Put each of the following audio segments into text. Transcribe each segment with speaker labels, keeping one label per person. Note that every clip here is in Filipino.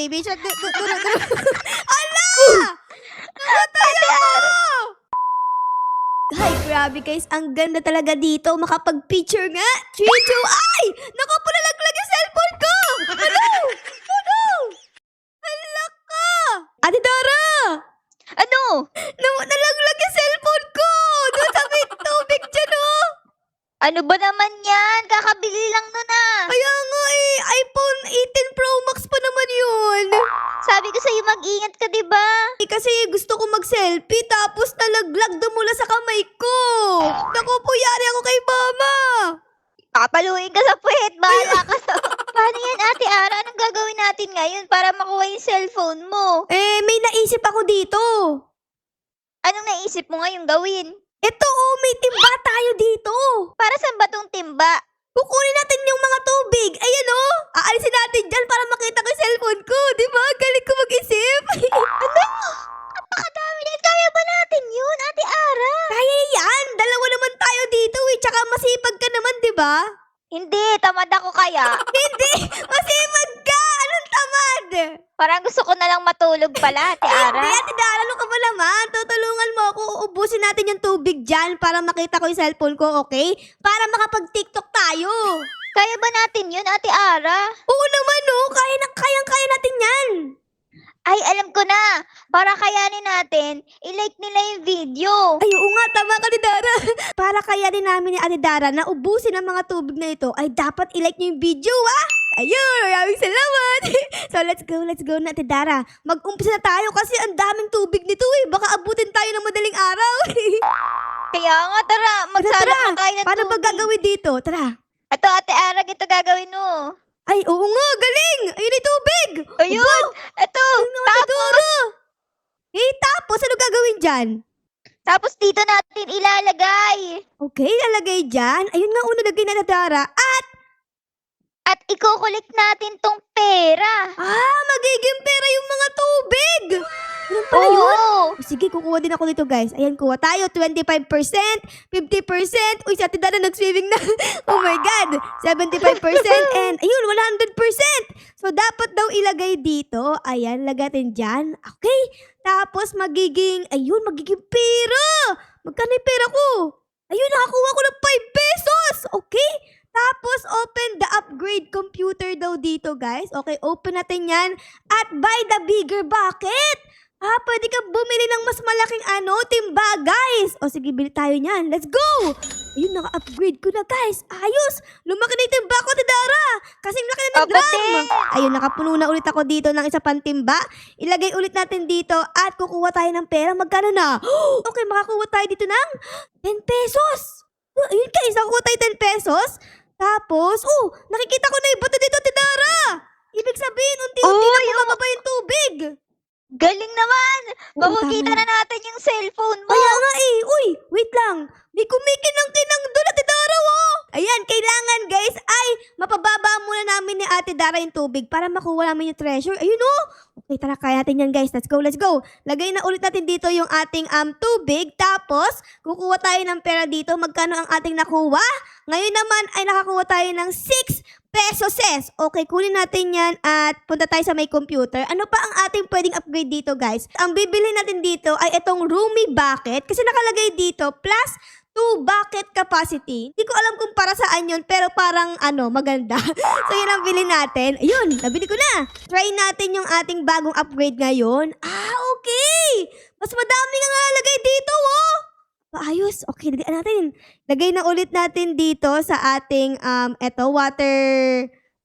Speaker 1: Baby Shark. Ala! Namatay ako! Ay, grabe guys. Ang ganda talaga dito. Makapag-picture nga. 3, 2, ay! Naku, pulalaglag yung cellphone ko! Hello! Hello! Hala ka! Ate Dara!
Speaker 2: Ano?
Speaker 1: Nalaglag yung cellphone ko! Doon sa may tubig dyan, oh!
Speaker 2: Ano ba naman yan? Kakabili lang nun ah.
Speaker 1: Kaya nga eh, iPhone 18 Pro Max pa naman yun.
Speaker 2: Sabi ko sa'yo mag-ingat ka, diba?
Speaker 1: Eh, kasi gusto ko mag-selfie tapos nalaglag mula sa kamay ko. Naku po, yari ako kay mama.
Speaker 2: Papaluin ka sa puwet. Bahala ka sa... Paano yan, Ate Ara? Anong gagawin natin ngayon para makuha yung cellphone mo?
Speaker 1: Eh, may naisip ako dito.
Speaker 2: Anong naisip mo ngayong gawin?
Speaker 1: Ito oh, may timba tayo dito.
Speaker 2: Para saan ba tong timba?
Speaker 1: Kukunin natin yung mga tubig. Ayan oh, aalisin natin dyan para makita ko yung cellphone ko. Diba? Galing ko mag-isip.
Speaker 2: Ano? Napakadami na. Kaya ba natin yun, Ate Ara?
Speaker 1: Kaya yan. Dalawa naman tayo dito eh. Tsaka masipag ka naman, diba?
Speaker 2: Hindi, tamad ako kaya.
Speaker 1: Hindi! Masipag ka! Anong tamad?
Speaker 2: Parang gusto ko na lang matulog pala, Ate Ara.
Speaker 1: Hindi, Ate Dara, ano ka ba naman? Tutulungan mo ako. Ubusin natin yung tubig dyan para makita ko yung cellphone ko, okay? Para makapag-TikTok tayo.
Speaker 2: Kaya ba natin yun, Ate Ara?
Speaker 1: Oo naman, oh. Kayang-kaya natin yan.
Speaker 2: Ay, alam ko na. Para kayanin natin, i-like nila yung video.
Speaker 1: Ay, oo nga, tama ka ni Dara. Para kaya din namin ni Ate Dara na ubusin ang mga tubig na ito, ay dapat i-like niyo yung video, ah! Ayun, maraming salamat. So, let's go na, Ate Dara. Mag-umpisa na tayo kasi ang daming tubig nito eh. Baka abutin tayo ng madaling araw.
Speaker 2: Kaya nga, tara, magsalak na tayo ng
Speaker 1: Paano ba
Speaker 2: tubig.
Speaker 1: gagawin dito? Tara.
Speaker 2: Ito, Ate Ara, ito gagawin mo.
Speaker 1: Ay, oo nga, galing! Ayun yung tubig!
Speaker 2: Ayun, ito,
Speaker 1: Tapos! Tapos, ano gagawin dyan?
Speaker 2: tapos dito natin ilalagay.
Speaker 1: Okay, lalagay dyan. Ayun nga, una lagay na Dara.
Speaker 2: At ikukulik natin tong pera.
Speaker 1: Magiging pera yung mga tubig! Ganun pala yun?
Speaker 2: Oo.
Speaker 1: Sige, kukuha din ako dito, guys. Ayan, kuha tayo. 25%, 50%. Uy, si Ate Dara nag-swimming na. Oh my God! 75% and, ayun, 100%! So, dapat daw ilagay dito. Ayan, lagatin dyan. Okay. Tapos, magiging pera! Magkano yung pera ko? Ayun, nakakuha ko ng 5 pesos! Okay? Tapos, open the upgrade computer daw dito, guys. Okay, open natin yan. At buy the bigger bucket. Pwede ka bumili ng mas malaking timba, guys. O, sige, bili tayo niyan. Let's go! Ayun, naka-upgrade ko na, guys. Ayos! Lumaki na yung timba ko, Dara. Kasing laki na ng drum.
Speaker 2: Kapatid.
Speaker 1: Ayun, nakapuno na ulit ako dito ng isa pang timba. Ilagay ulit natin dito at kukuha tayo ng pera. Magkano na? Okay, makakuha tayo dito ng 10 pesos. Ayun, guys, nakukuha tayo 10 pesos. Tapos, nakikita ko na yung bato dito, Dara. Ibig sabihin, unti-unti na bumababa yung tubig.
Speaker 2: Galing naman.
Speaker 1: Oo,
Speaker 2: Makikita
Speaker 1: tama.
Speaker 2: na natin yung cellphone mo.
Speaker 1: Kaya nga eh. Uy, wait lang. May kumikinang-kinang doon, Ate Dara, oh. Ayan, kailangan guys ay mapababa muna namin ni Ate Dara yung tubig para makuha namin yung treasure. Ayun, oh. Okay, tara, kaya natin yan guys. Let's go. Lagay na ulit natin dito yung ating tubig. Tapos, kukuha tayo ng pera dito. Magkano ang ating nakuha? Ngayon naman ay nakakuha tayo ng 6 pesos. Okay, kunin natin yan at punta tayo sa may computer. Ano pa ang ating pwedeng upgrade dito, guys? Ang bibili natin dito ay itong roomy bucket kasi nakalagay dito plus 2 bucket capacity. Hindi ko alam kung para saan yun, pero parang maganda. So, yun ang bilhin natin. Ayun, nabili ko na. Try natin yung ating bagong upgrade ngayon. Okay! Mas madami nga nalagay dito, oh! Ayos. Okay, lagyan natin. Lagay na ulit natin dito sa ating water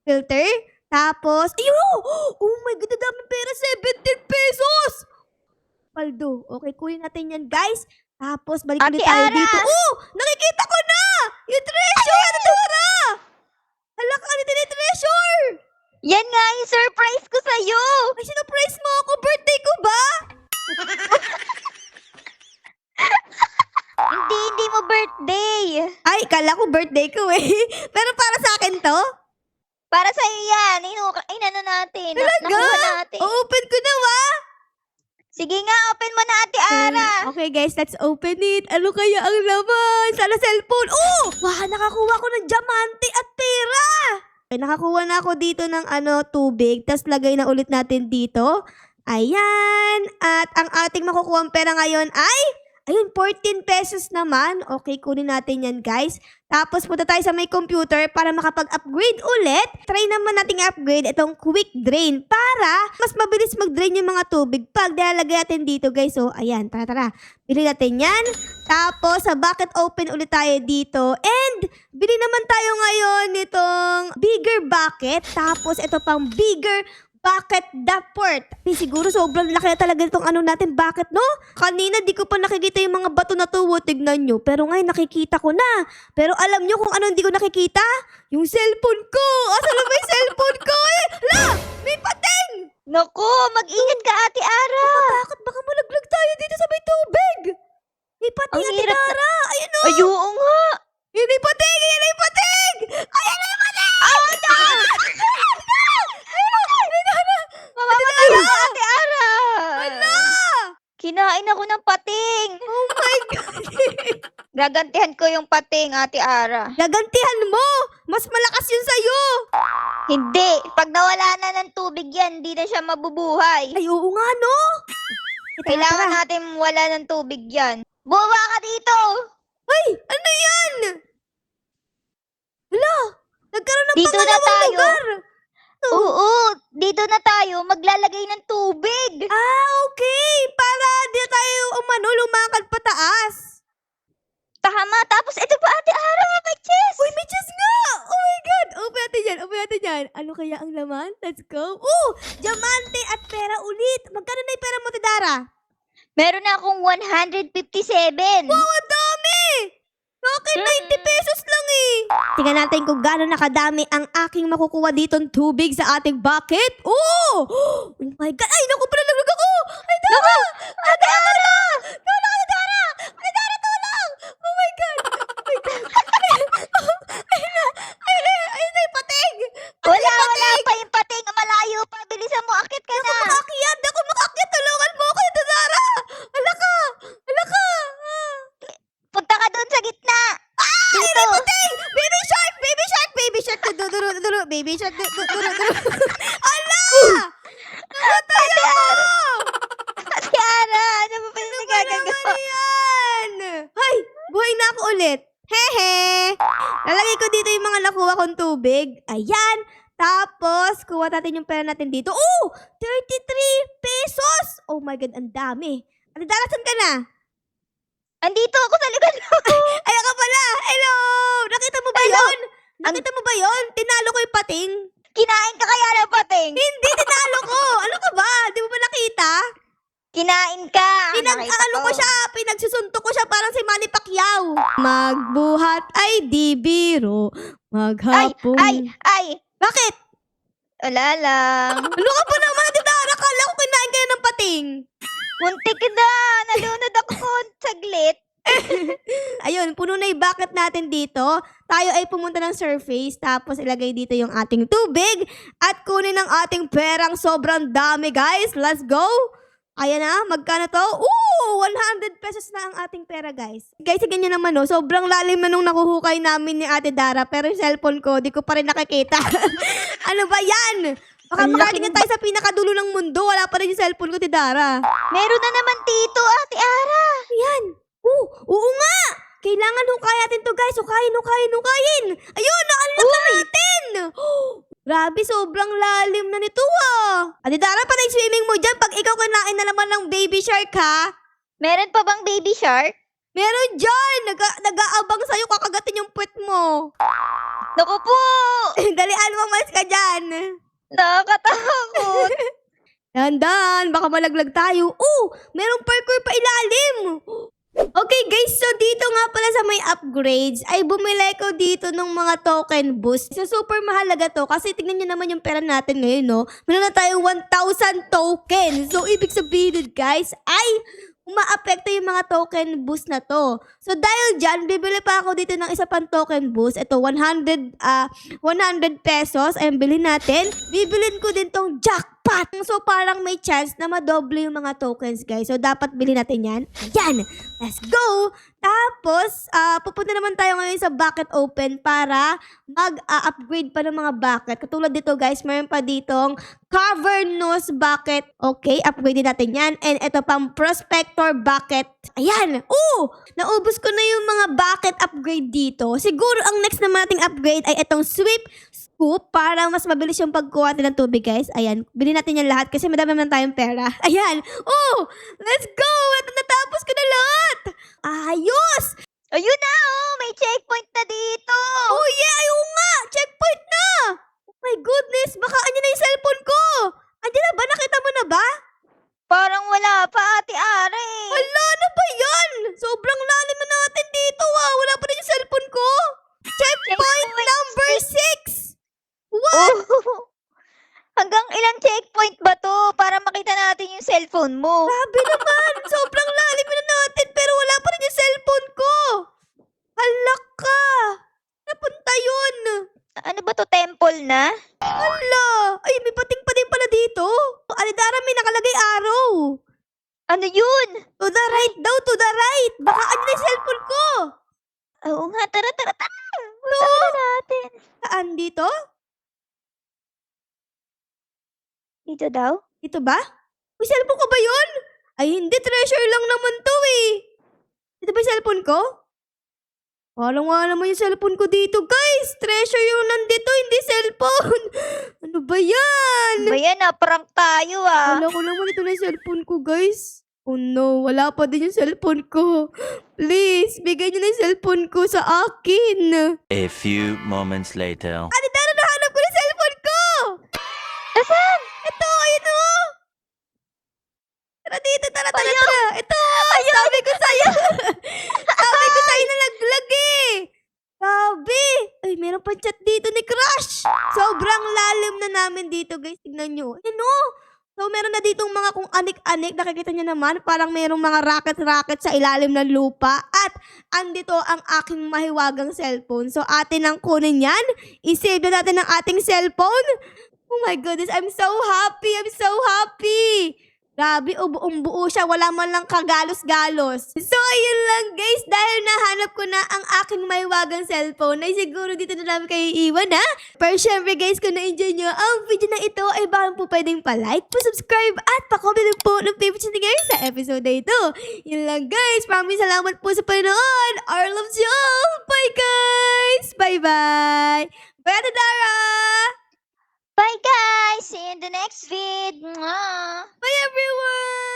Speaker 1: filter. Tapos, ayun! Oh my God, daming pera. 17 pesos! Paldo. Okay, kunin natin yan, guys. Tapos, balik
Speaker 2: Ate
Speaker 1: ulit tayo
Speaker 2: Ara!
Speaker 1: dito. Nakikita ko na! Yung treasure! Ate Dara! Hala ka, ano yung treasure?
Speaker 2: Yan nga yung surprise ko sa'yo.
Speaker 1: Ay, sinurprise mo ako. Birthday ko ba?
Speaker 2: Hindi mo birthday.
Speaker 1: Ay, kala ko birthday ko eh. Pero para sa akin to?
Speaker 2: Para sa'yo yan. Inano natin. Nakuha natin.
Speaker 1: Open ko na, wa?
Speaker 2: Sige nga, open mo na, Ate Ara.
Speaker 1: Okay guys, let's open it. Ano kaya ang laman? Sana cellphone. Oh! Wow, nakakuha ko ng diamante at pera. Okay, nakakuha na ako dito ng tubig. Tapos lagay na ulit natin dito. Ayan. At ang ating makukuha pera ngayon ay, ayun, 14 pesos naman. Okay, kunin natin yan, guys. Tapos punta tayo sa may computer para makapag-upgrade ulit. Try naman nating upgrade itong quick drain para mas mabilis mag-drain yung mga tubig pag nilalagay natin dito, guys. So, ayan, tara. Bili natin yan. Tapos, sa bucket open ulit tayo dito. And, bili naman tayo ngayon nitong bigger bucket. Tapos, ito pang bigger bucket daport. Siguro sobrang laki na talaga itong natin bucket, no? Kanina di ko pa nakikita yung mga bato na to. Tignan nyo. Pero ngayon nakikita ko na. Pero alam nyo kung ano hindi ko nakikita? Yung cellphone ko. Asa na ba yung cellphone ko eh? Hala! May pating!
Speaker 2: Naku, mag-ingat ka, Ate Ara.
Speaker 1: Bakit baka malaglag tayo dito sa may tubig? May pating,
Speaker 2: Ang
Speaker 1: Ate
Speaker 2: hirap na-
Speaker 1: Dara. Ayun o.
Speaker 2: Ay, oo nga.
Speaker 1: Yun yung pating! Yun yung pating! Ayan na yung pating!
Speaker 2: Mamamatay ako, Ate Ara.
Speaker 1: Hala!
Speaker 2: Kinain ako ng pating.
Speaker 1: Oh my God!
Speaker 2: Gagantihan ko yung pating, Ate Ara.
Speaker 1: Gagantihan mo! Mas malakas yun sa'yo!
Speaker 2: Hindi. Pag nawala na ng tubig yan, hindi na siya mabubuhay.
Speaker 1: Ay, oo nga, no?
Speaker 2: Kailangan natin wala ng tubig yan. Buwa ka dito!
Speaker 1: Ay, ano yan? Hala! Nagkaroon ng
Speaker 2: Dito na
Speaker 1: pangalawang
Speaker 2: tayo.
Speaker 1: lugar!
Speaker 2: Oo, dito na tayo maglalagay ng tubig.
Speaker 1: Ah, okay! Para di na tayo lumakad pataas.
Speaker 2: Tama. Tapos ito pa, Ate Ara, may chest.
Speaker 1: Uy, may chest nga! Oh my God! Open natin yan. Ano kaya ang laman? Let's go. Oh! Diamante at pera ulit. Magkano na yung pera mo, Tidara?
Speaker 2: Meron na akong 157.
Speaker 1: Wow, ang dami! Bakit 90 pesos lang eh? Tingnan natin kung gaano nakadami ang aking makukuha ditong tubig sa ating bucket. Oh! Oh my God! Ay, naku, pinalaglag ako! Ay, Dara!
Speaker 2: Ate Ara!
Speaker 1: Tulong, Ate Dara! Ate Dara, tulong! Oh my God! Oh my God! Ayun na yung pating!
Speaker 2: Wala pa yung pating. Malayo pa. Bilisan mo, akit ka na.
Speaker 1: Makaakyat! Ako makaakyat! Tulungan mo ako, Ate Dara! Hala ka! Ah.
Speaker 2: Punta ka doon sa gitna. Dito.
Speaker 1: Pating! Baby shark! Baby shark! Baby shark! Duro! Baby shark! Duro! Ala! Namatay ako!
Speaker 2: Ate Ara, ano ba pala nagagagawa?
Speaker 1: Ano yan? Hay! Buhay na ako ulit. Hehe! Lalagay ko dito yung mga nakuha kong tubig. Ayan! Tapos, kuha natin yung pera natin dito. Oh! 33 pesos! Oh my God, ang dami. Ate Dara, saan ka na?
Speaker 2: Andito ako sa likod mo.
Speaker 1: Ay, ka pala! Hello! Nakita mo ba
Speaker 2: Hello?
Speaker 1: yun? Nakita mo ba yun? Tinalo ko yung pating.
Speaker 2: Kinain ka kaya ng pating?
Speaker 1: Hindi, tinalo ko! Ano ka ba? Di mo ba nakita?
Speaker 2: Kinain ka. Nakita
Speaker 1: Pinagsusunto ko siya parang si Manny Pacquiao. Magbuhat ay di biro. Maghapon.
Speaker 2: Ay.
Speaker 1: Bakit?
Speaker 2: Wala lang.
Speaker 1: Ano ka ba naman? Dara, kala ko kinain ka na ng pating.
Speaker 2: Muntik na. Nalunod ako saglit.
Speaker 1: Ayun, puno na yung bucket natin dito. Tayo ay pumunta ng surface, tapos ilagay dito yung ating tubig at kunin ang ating perang sobrang dami, guys. Let's go! Ayan na, magkano to? Ooh, 100 pesos na ang ating pera, guys. Guys, ganyan naman, no? Sobrang lalim na nung nakuhukay namin ni Ate Dara, pero yung cellphone ko, di ko pa rin nakikita. Ano ba yan? Baka
Speaker 2: Ang
Speaker 1: makarating
Speaker 2: laking
Speaker 1: na tayo sa pinakadulo ng mundo. Wala pa rin yung cellphone ko, Ate Dara.
Speaker 2: Meron na naman dito, Ate Ara.
Speaker 1: Ayan. Oo nga. Kailangan hukayin natin to, guys. Hukayin. Ayun, na-unlock na natin. Grabe, sobrang lalim na nito, ah. Ate Dara, patay swimming mo dyan pag ikaw kinain na naman ng baby shark, ha?
Speaker 2: Meron pa bang baby shark?
Speaker 1: Meron dyan. Nag-aabang sa'yo, kakagatin yung puwet mo.
Speaker 2: Naku po.
Speaker 1: Dalian mo, mas ka dyan.
Speaker 2: Nakakatakot.
Speaker 1: Dandan, baka malaglag tayo. Merong parkour pa ilalim. Okay guys, so dito nga pala sa may upgrades, ay bumili ko dito ng mga token boost. So super mahalaga to kasi tignan nyo naman yung pera natin ngayon, no? Meron na tayong 1,000 tokens. So ibig sabihin guys, ay umaapekto yung mga token boost na to. So dahil dyan, bibili pa ako dito ng isa pang token boost. Ito, 100 pesos. Ayun, bilhin natin. Bibilin ko din tong jack. jackpot! So parang may chance na madoble yung mga tokens, guys. So dapat bilhin natin yan. Ayan! Let's go! Tapos, pupunta naman tayo ngayon sa bucket open para mag-upgrade pa ng mga bucket. Katulad dito, guys, mayroon pa ditong cavernous bucket. Okay, upgrade din natin yan. And ito pang prospector bucket. Ayan! Naubos ko na yung mga bucket upgrade dito. Siguro ang next na nating upgrade ay itong sweep scoop para mas mabilis yung pagkuha natin ng tubig, guys. Ayan, bilhin natin yan lahat kasi madami naman tayong pera. Ayan! Let's go! Ito, natapos ko na lahat! Ayos!
Speaker 2: Ayun na, may checkpoint na dito.
Speaker 1: Oh yeah, ayun nga! Checkpoint na! Oh my goodness, baka andyan na yung cellphone ko! Andyan na ba? Nakita mo na ba?
Speaker 2: Parang wala pa, Ate Ara eh.
Speaker 1: Hala, ano ba yan? Sobrang lalim na natin dito Wala pa rin yung cellphone ko! Checkpoint number 6! What?
Speaker 2: Oh. Hanggang ilang checkpoint ba to para makita natin yung cellphone mo?
Speaker 1: Grabe naman! Sobrang lalim na natin pero wala pa rin yung cellphone ko! Hala ka! Napunta yun!
Speaker 2: Ano ba to, temple na?
Speaker 1: Hala! Ay, may pating pa din pala dito! Alidara, may nakalagay arrow!
Speaker 2: Ano yun?
Speaker 1: To the right daw, to the right! Baka ano na yung cellphone ko!
Speaker 2: Oo nga, tara. Punta na natin.
Speaker 1: Saan dito?
Speaker 2: Dito daw?
Speaker 1: Dito ba? Uy, cellphone ko ba yun? Ay, hindi. Treasure lang naman to eh. Dito ba yung cellphone ko? Parang nga naman yung cellphone ko dito, guys. Treasure yung nandito, hindi cellphone. Ano ba yan?
Speaker 2: Ba yan, prank tayo
Speaker 1: Wala ko naman ito na yung cellphone ko, guys. Oh no, wala pa din yung cellphone ko. Please, bigay niyo na yung cellphone ko sa akin.
Speaker 3: A few moments later.
Speaker 1: Ano, Dara, nahanap ko na yung cellphone ko!
Speaker 2: Nasaan?
Speaker 1: Ito, ayun o! Tara dito, tara. Ito, sabi ko sa'yo. Sabi ko sa'yo na laglag eh. Sabi. Ay, meron pa chat dito ni Crush. Sobrang lalim na namin dito, guys. Tignan nyo. Ano? So, meron na ditong mga kung anik-anik. Nakikita nyo naman, parang merong mga racket-racket sa ilalim ng lupa. At andito ang aking mahiwagang cellphone. So, atin ang kunin yan. I-save na natin ang ating cellphone. Oh my goodness, I'm so happy. Grabe, buong buo siya. Wala man lang kagalos-galos. So, ayun lang guys. Dahil nahanap ko na ang aking mahiwagang cellphone, ay siguro dito na namin kayo iiwan ha. Pero syempre guys, kung na-enjoy nyo ang video na ito, ay baka po pwedeng pa-like, pa-subscribe, at pa-comment po ng favorite nyo sa episode na ito. Yun lang guys. Maraming salamat po sa panonood. Our loves you all. Bye guys. Bye-bye. Bye, Ate Dara.
Speaker 2: Bye guys! See you in the next vid! Mwah!
Speaker 1: Bye everyone.